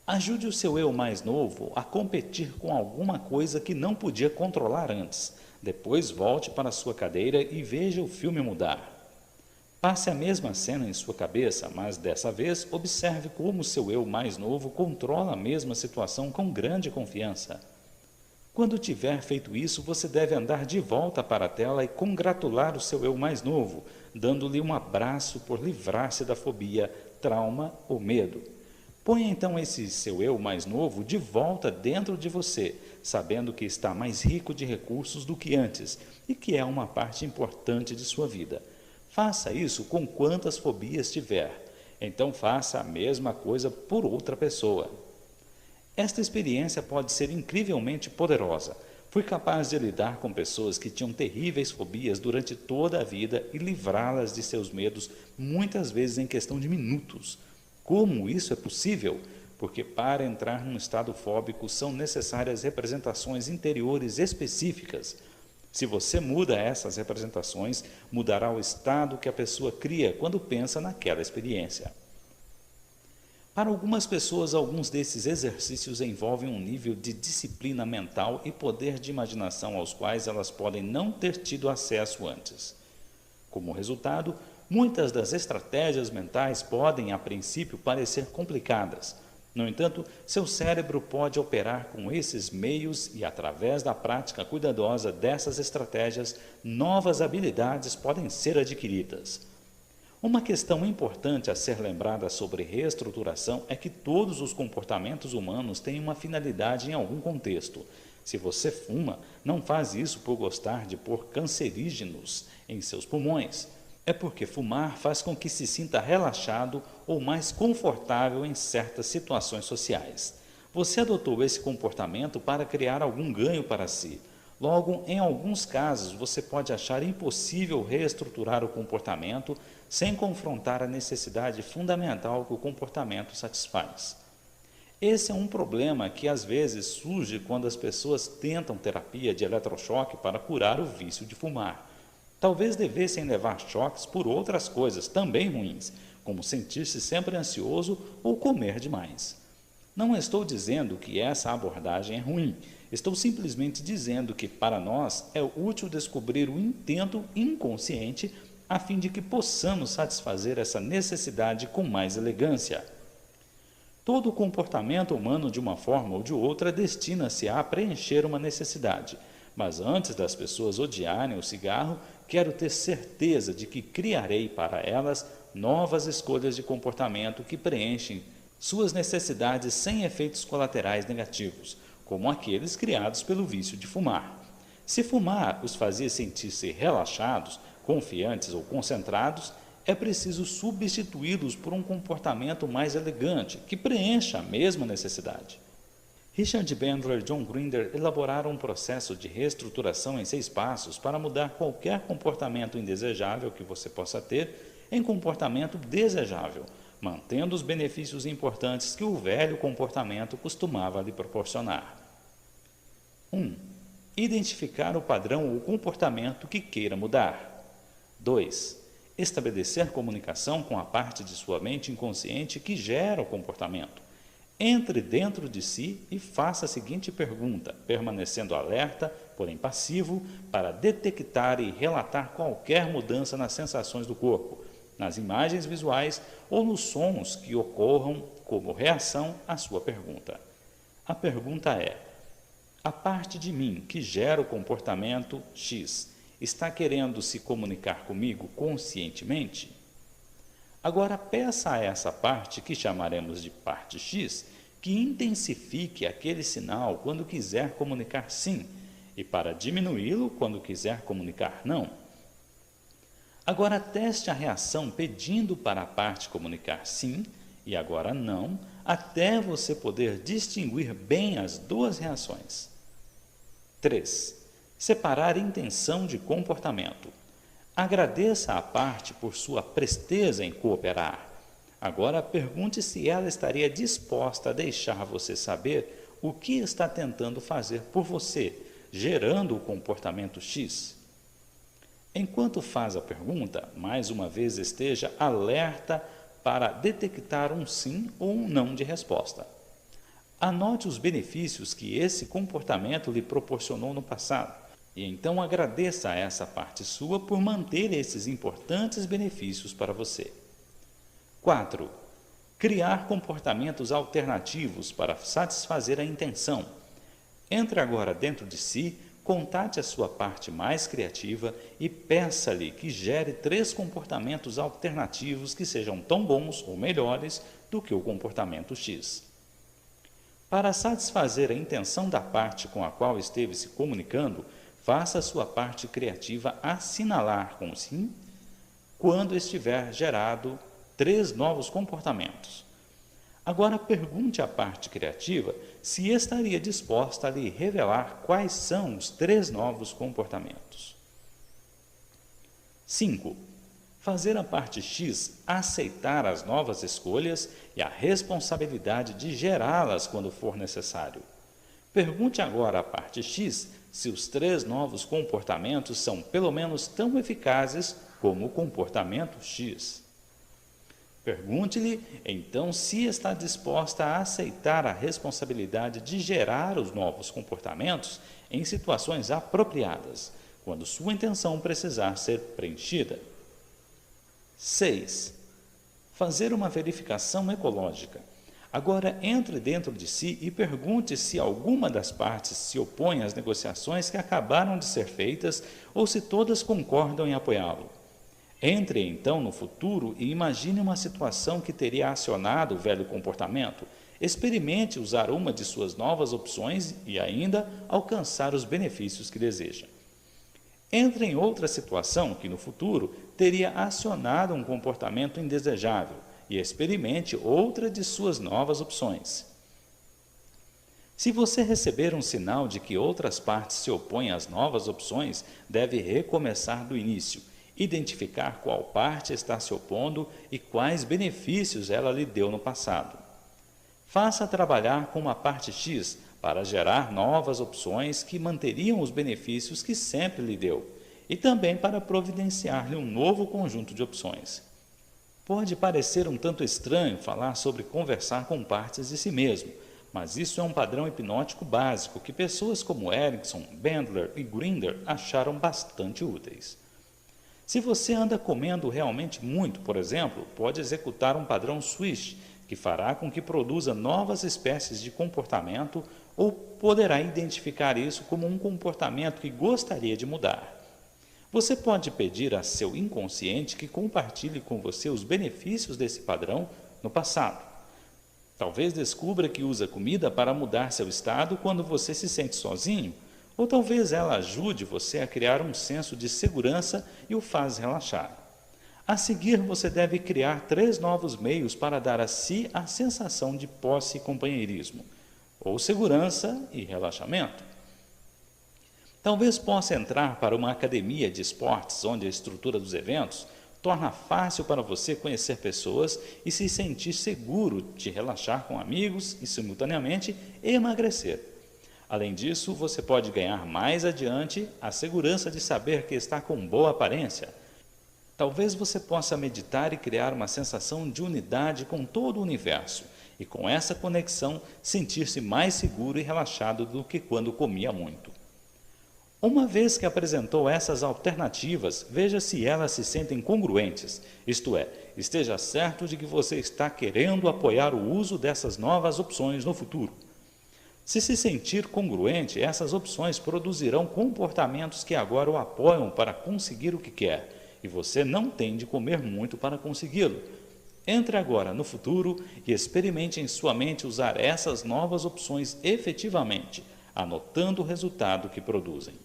Ajude o seu eu mais novo a competir com alguma coisa que não podia controlar antes. Depois volte para a sua cadeira e veja o filme mudar. Passe a mesma cena em sua cabeça, mas dessa vez observe como seu eu mais novo controla a mesma situação com grande confiança. Quando tiver feito isso, você deve andar de volta para a tela e congratular o seu eu mais novo, dando-lhe um abraço por livrar-se da fobia, trauma ou medo. Ponha então esse seu eu mais novo de volta dentro de você, sabendo que está mais rico de recursos do que antes e que é uma parte importante de sua vida. Faça isso com quantas fobias tiver. Então faça a mesma coisa por outra pessoa. Esta experiência pode ser incrivelmente poderosa. Fui capaz de lidar com pessoas que tinham terríveis fobias durante toda a vida e livrá-las de seus medos, muitas vezes em questão de minutos. Como isso é possível? Porque para entrar num estado fóbico são necessárias representações interiores específicas. Se você muda essas representações, mudará o estado que a pessoa cria quando pensa naquela experiência. Para algumas pessoas, alguns desses exercícios envolvem um nível de disciplina mental e poder de imaginação aos quais elas podem não ter tido acesso antes. Como resultado, muitas das estratégias mentais podem, a princípio, parecer complicadas. No entanto, seu cérebro pode operar com esses meios e, através da prática cuidadosa dessas estratégias, novas habilidades podem ser adquiridas. Uma questão importante a ser lembrada sobre reestruturação é que todos os comportamentos humanos têm uma finalidade em algum contexto. Se você fuma, não faz isso por gostar de pôr cancerígenos em seus pulmões. É porque fumar faz com que se sinta relaxado ou mais confortável em certas situações sociais. Você adotou esse comportamento para criar algum ganho para si. Logo, em alguns casos, você pode achar impossível reestruturar o comportamento sem confrontar a necessidade fundamental que o comportamento satisfaz. Esse é um problema que às vezes surge quando as pessoas tentam terapia de eletrochoque para curar o vício de fumar. Talvez devessem levar choques por outras coisas também ruins, como sentir-se sempre ansioso ou comer demais. Não estou dizendo que essa abordagem é ruim, estou simplesmente dizendo que para nós é útil descobrir o intento inconsciente a fim de que possamos satisfazer essa necessidade com mais elegância. Todo comportamento humano, de uma forma ou de outra, destina-se a preencher uma necessidade. Mas antes das pessoas odiarem o cigarro, quero ter certeza de que criarei para elas novas escolhas de comportamento que preenchem suas necessidades sem efeitos colaterais negativos, como aqueles criados pelo vício de fumar. Se fumar os fazia sentir-se relaxados, confiantes ou concentrados, é preciso substituí-los por um comportamento mais elegante, que preencha a mesma necessidade. Richard Bandler e John Grinder elaboraram um processo de reestruturação em 6 passos para mudar qualquer comportamento indesejável que você possa ter em comportamento desejável, mantendo os benefícios importantes que o velho comportamento costumava lhe proporcionar. 1. Identificar o padrão ou comportamento que queira mudar. 2. Estabelecer comunicação com a parte de sua mente inconsciente que gera o comportamento. Entre dentro de si e faça a seguinte pergunta, permanecendo alerta, porém passivo, para detectar e relatar qualquer mudança nas sensações do corpo, nas imagens visuais ou nos sons que ocorram como reação à sua pergunta. A pergunta é: a parte de mim que gera o comportamento X está querendo se comunicar comigo conscientemente? Agora peça a essa parte, que chamaremos de parte X, que intensifique aquele sinal quando quiser comunicar sim, e para diminuí-lo quando quiser comunicar não. Agora teste a reação pedindo para a parte comunicar sim e agora não, até você poder distinguir bem as duas reações. 3. Separar intenção de comportamento. Agradeça à parte por sua presteza em cooperar. Agora pergunte se ela estaria disposta a deixar você saber o que está tentando fazer por você, gerando o comportamento X. Enquanto faz a pergunta, mais uma vez esteja alerta para detectar um sim ou um não de resposta. Anote os benefícios que esse comportamento lhe proporcionou no passado. E então agradeça a essa parte sua por manter esses importantes benefícios para você. 4. Criar comportamentos alternativos para satisfazer a intenção. Entre agora dentro de si, contate a sua parte mais criativa e peça-lhe que gere 3 comportamentos alternativos que sejam tão bons ou melhores do que o comportamento X. Para satisfazer a intenção da parte com a qual esteve se comunicando, faça a sua parte criativa assinalar com sim quando estiver gerado 3 novos comportamentos. Agora pergunte à parte criativa se estaria disposta a lhe revelar quais são os 3 novos comportamentos. 5. Fazer a parte X aceitar as novas escolhas e a responsabilidade de gerá-las quando for necessário. Pergunte agora à parte X se os 3 novos comportamentos são pelo menos tão eficazes como o comportamento X. Pergunte-lhe, então, se está disposta a aceitar a responsabilidade de gerar os novos comportamentos em situações apropriadas, quando sua intenção precisar ser preenchida. 6. Fazer uma verificação ecológica. Agora entre dentro de si e pergunte se alguma das partes se opõe às negociações que acabaram de ser feitas ou se todas concordam em apoiá-lo. Entre então no futuro e imagine uma situação que teria acionado o velho comportamento. Experimente usar uma de suas novas opções e ainda alcançar os benefícios que deseja. Entre em outra situação que no futuro teria acionado um comportamento indesejável e experimente outra de suas novas opções. Se você receber um sinal de que outras partes se opõem às novas opções, deve recomeçar do início, identificar qual parte está se opondo e quais benefícios ela lhe deu no passado. Faça trabalhar com uma parte X para gerar novas opções que manteriam os benefícios que sempre lhe deu e também para providenciar-lhe um novo conjunto de opções. Pode parecer um tanto estranho falar sobre conversar com partes de si mesmo, mas isso é um padrão hipnótico básico que pessoas como Erickson, Bandler e Grinder acharam bastante úteis. Se você anda comendo realmente muito, por exemplo, pode executar um padrão Swish, que fará com que produza novas espécies de comportamento ou poderá identificar isso como um comportamento que gostaria de mudar. Você pode pedir a seu inconsciente que compartilhe com você os benefícios desse padrão no passado. Talvez descubra que usa comida para mudar seu estado quando você se sente sozinho, ou talvez ela ajude você a criar um senso de segurança e o faz relaxar. A seguir, você deve criar 3 novos meios para dar a si a sensação de posse e companheirismo, ou segurança e relaxamento. Talvez possa entrar para uma academia de esportes, onde a estrutura dos eventos torna fácil para você conhecer pessoas e se sentir seguro de relaxar com amigos e, simultaneamente, emagrecer. Além disso, você pode ganhar mais adiante a segurança de saber que está com boa aparência. Talvez você possa meditar e criar uma sensação de unidade com todo o universo, e com essa conexão sentir-se mais seguro e relaxado do que quando comia muito. Uma vez que apresentou essas alternativas, veja se elas se sentem congruentes, isto é, esteja certo de que você está querendo apoiar o uso dessas novas opções no futuro. Se se sentir congruente, essas opções produzirão comportamentos que agora o apoiam para conseguir o que quer, e você não tem de comer muito para consegui-lo. Entre agora no futuro e experimente em sua mente usar essas novas opções efetivamente, anotando o resultado que produzem.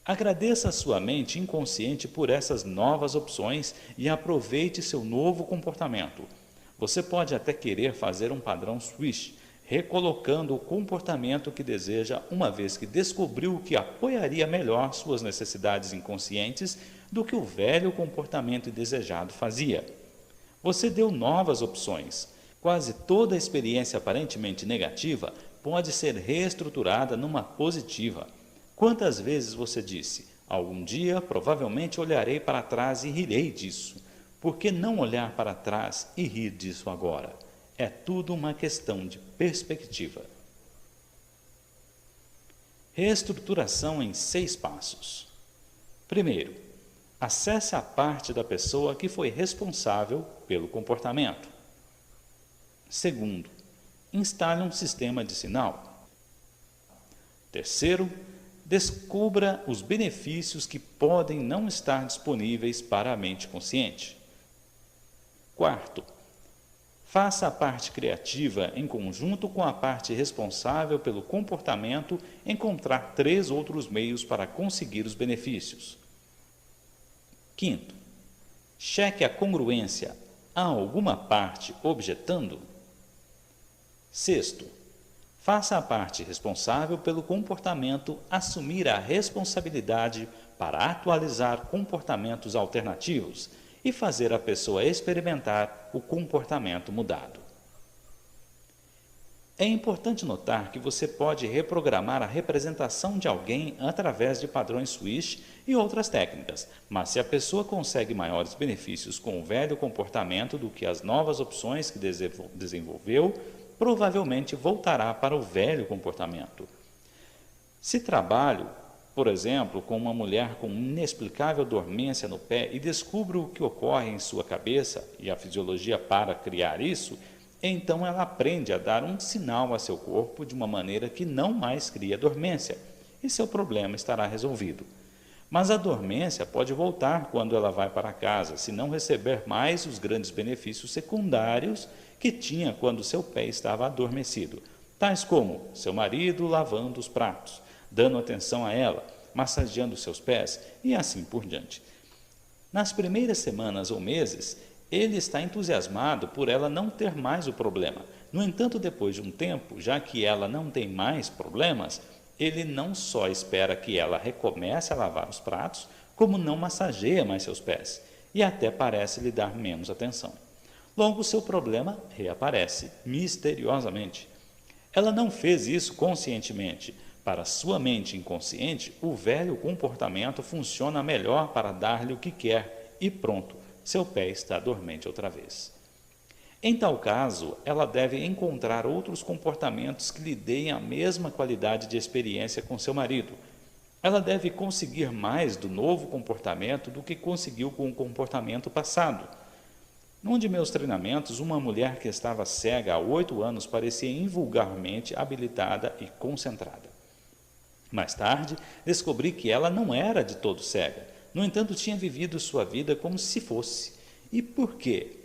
Agradeça a sua mente inconsciente por essas novas opções e aproveite seu novo comportamento. Você pode até querer fazer um padrão Swish, recolocando o comportamento que deseja uma vez que descobriu que apoiaria melhor suas necessidades inconscientes do que o velho comportamento desejado fazia. Você deu novas opções. Quase toda a experiência aparentemente negativa pode ser reestruturada numa positiva. Quantas vezes você disse, algum dia provavelmente olharei para trás e rirei disso. Por que não olhar para trás e rir disso agora? É tudo uma questão de perspectiva. Reestruturação em 6 passos. Primeiro, acesse a parte da pessoa que foi responsável pelo comportamento. Segundo, instale um sistema de sinal. Terceiro, descubra os benefícios que podem não estar disponíveis para a mente consciente. Quarto, faça a parte criativa em conjunto com a parte responsável pelo comportamento encontrar 3 outros meios para conseguir os benefícios. Quinto, cheque a congruência. Há alguma parte objetando? Sexto, faça a parte responsável pelo comportamento assumir a responsabilidade para atualizar comportamentos alternativos e fazer a pessoa experimentar o comportamento mudado. É importante notar que você pode reprogramar a representação de alguém através de padrões Swish e outras técnicas, mas se a pessoa consegue maiores benefícios com o velho comportamento do que as novas opções que desenvolveu, provavelmente voltará para o velho comportamento. Se trabalho, por exemplo, com uma mulher com inexplicável dormência no pé e descubro o que ocorre em sua cabeça e a fisiologia para criar isso, então ela aprende a dar um sinal a seu corpo de uma maneira que não mais cria dormência, e seu problema estará resolvido. Mas a dormência pode voltar quando ela vai para casa, se não receber mais os grandes benefícios secundários que tinha quando seu pé estava adormecido, tais como seu marido lavando os pratos, dando atenção a ela, massageando seus pés e assim por diante. Nas primeiras semanas ou meses, ele está entusiasmado por ela não ter mais o problema. No entanto, depois de um tempo, já que ela não tem mais problemas, ele não só espera que ela recomece a lavar os pratos, como não massageia mais seus pés e até parece lhe dar menos atenção. Logo, seu problema reaparece misteriosamente. Ela não fez isso conscientemente. Para sua mente inconsciente, o velho comportamento funciona melhor para dar-lhe o que quer e pronto, seu pé está dormente outra vez. Em tal caso, ela deve encontrar outros comportamentos que lhe deem a mesma qualidade de experiência com seu marido. Ela deve conseguir mais do novo comportamento do que conseguiu com o comportamento passado. Num de meus treinamentos, uma mulher que estava cega há 8 anos parecia invulgarmente habilitada e concentrada. Mais tarde, descobri que ela não era de todo cega. No entanto, tinha vivido sua vida como se fosse. E por quê?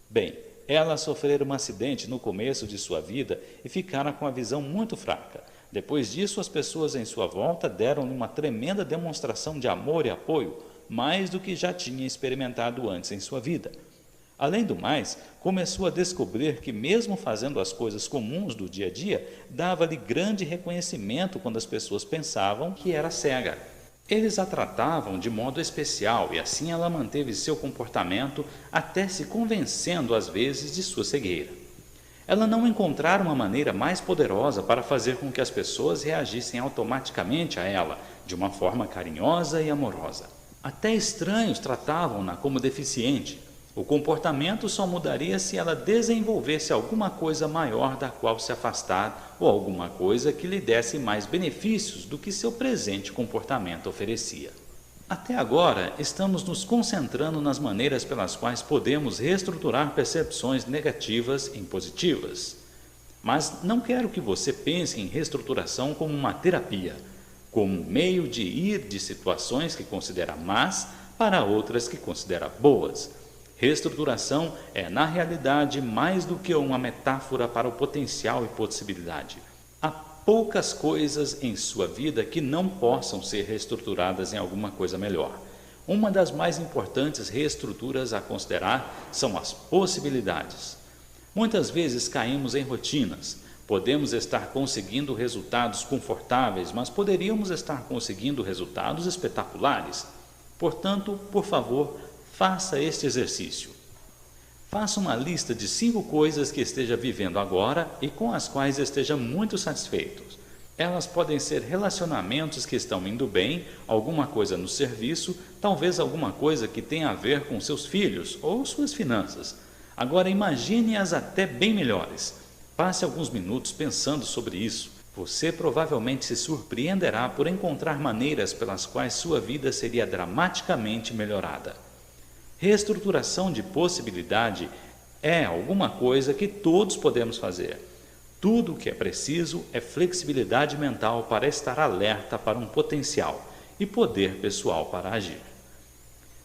Bem, ela sofrera um acidente no começo de sua vida e ficara com a visão muito fraca. Depois disso, as pessoas em sua volta deram-lhe uma tremenda demonstração de amor e apoio, mais do que já tinha experimentado antes em sua vida. Além do mais, começou a descobrir que, mesmo fazendo as coisas comuns do dia a dia, dava-lhe grande reconhecimento quando as pessoas pensavam que era cega. Eles a tratavam de modo especial e assim ela manteve seu comportamento até se convencendo às vezes de sua cegueira. Ela não encontrara uma maneira mais poderosa para fazer com que as pessoas reagissem automaticamente a ela, de uma forma carinhosa e amorosa. Até estranhos tratavam-na como deficiente. O comportamento só mudaria se ela desenvolvesse alguma coisa maior da qual se afastar ou alguma coisa que lhe desse mais benefícios do que seu presente comportamento oferecia. Até agora, estamos nos concentrando nas maneiras pelas quais podemos reestruturar percepções negativas em positivas. Mas não quero que você pense em reestruturação como uma terapia, como um meio de ir de situações que considera más para outras que considera boas. Reestruturação é, na realidade, mais do que uma metáfora para o potencial e possibilidade. Há poucas coisas em sua vida que não possam ser reestruturadas em alguma coisa melhor. Uma das mais importantes reestruturas a considerar são as possibilidades. Muitas vezes caímos em rotinas. Podemos estar conseguindo resultados confortáveis, mas poderíamos estar conseguindo resultados espetaculares. Portanto, por favor, faça este exercício. Faça uma lista de 5 coisas que esteja vivendo agora e com as quais esteja muito satisfeito. Elas podem ser relacionamentos que estão indo bem, alguma coisa no serviço, talvez alguma coisa que tenha a ver com seus filhos ou suas finanças. Agora imagine-as até bem melhores. Passe alguns minutos pensando sobre isso. Você provavelmente se surpreenderá por encontrar maneiras pelas quais sua vida seria dramaticamente melhorada. Reestruturação de possibilidade é alguma coisa que todos podemos fazer. Tudo o que é preciso é flexibilidade mental para estar alerta para um potencial e poder pessoal para agir.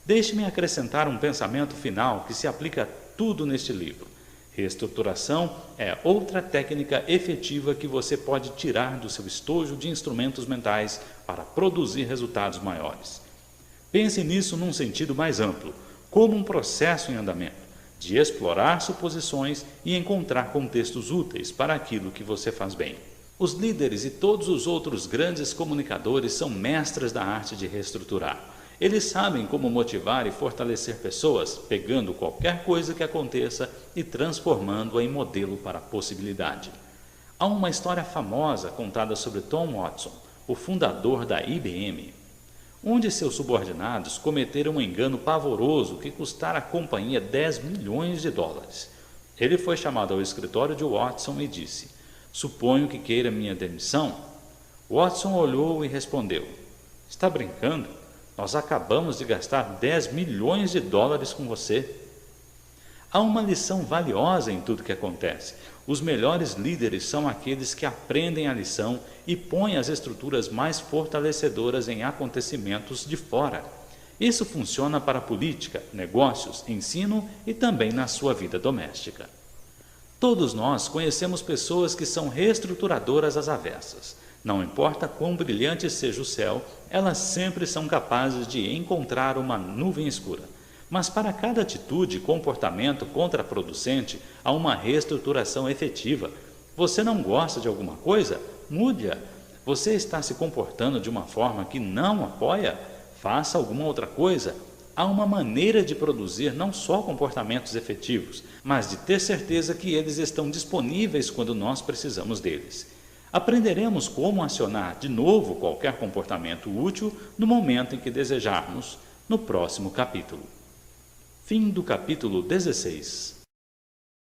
Deixe-me acrescentar um pensamento final que se aplica a tudo neste livro. Reestruturação é outra técnica efetiva que você pode tirar do seu estojo de instrumentos mentais para produzir resultados maiores. Pense nisso num sentido mais amplo, como um processo em andamento, de explorar suposições e encontrar contextos úteis para aquilo que você faz bem. Os líderes e todos os outros grandes comunicadores são mestres da arte de reestruturar. Eles sabem como motivar e fortalecer pessoas, pegando qualquer coisa que aconteça e transformando-a em modelo para a possibilidade. Há uma história famosa contada sobre Tom Watson, o fundador da IBM. Um de seus subordinados cometeram um engano pavoroso que custara à companhia 10 milhões de dólares. Ele foi chamado ao escritório de Watson e disse: "Suponho que queira minha demissão?" Watson olhou e respondeu: "Está brincando? Nós acabamos de gastar 10 milhões de dólares com você." Há uma lição valiosa em tudo que acontece. Os melhores líderes são aqueles que aprendem a lição e põem as estruturas mais fortalecedoras em acontecimentos de fora. Isso funciona para política, negócios, ensino e também na sua vida doméstica. Todos nós conhecemos pessoas que são reestruturadoras às avessas. Não importa quão brilhante seja o céu, elas sempre são capazes de encontrar uma nuvem escura. Mas para cada atitude e comportamento contraproducente, há uma reestruturação efetiva. Você não gosta de alguma coisa? Mude-a. Você está se comportando de uma forma que não apoia? Faça alguma outra coisa. Há uma maneira de produzir não só comportamentos efetivos, mas de ter certeza que eles estão disponíveis quando nós precisamos deles. Aprenderemos como acionar de novo qualquer comportamento útil no momento em que desejarmos, no próximo capítulo. Fim do capítulo 16.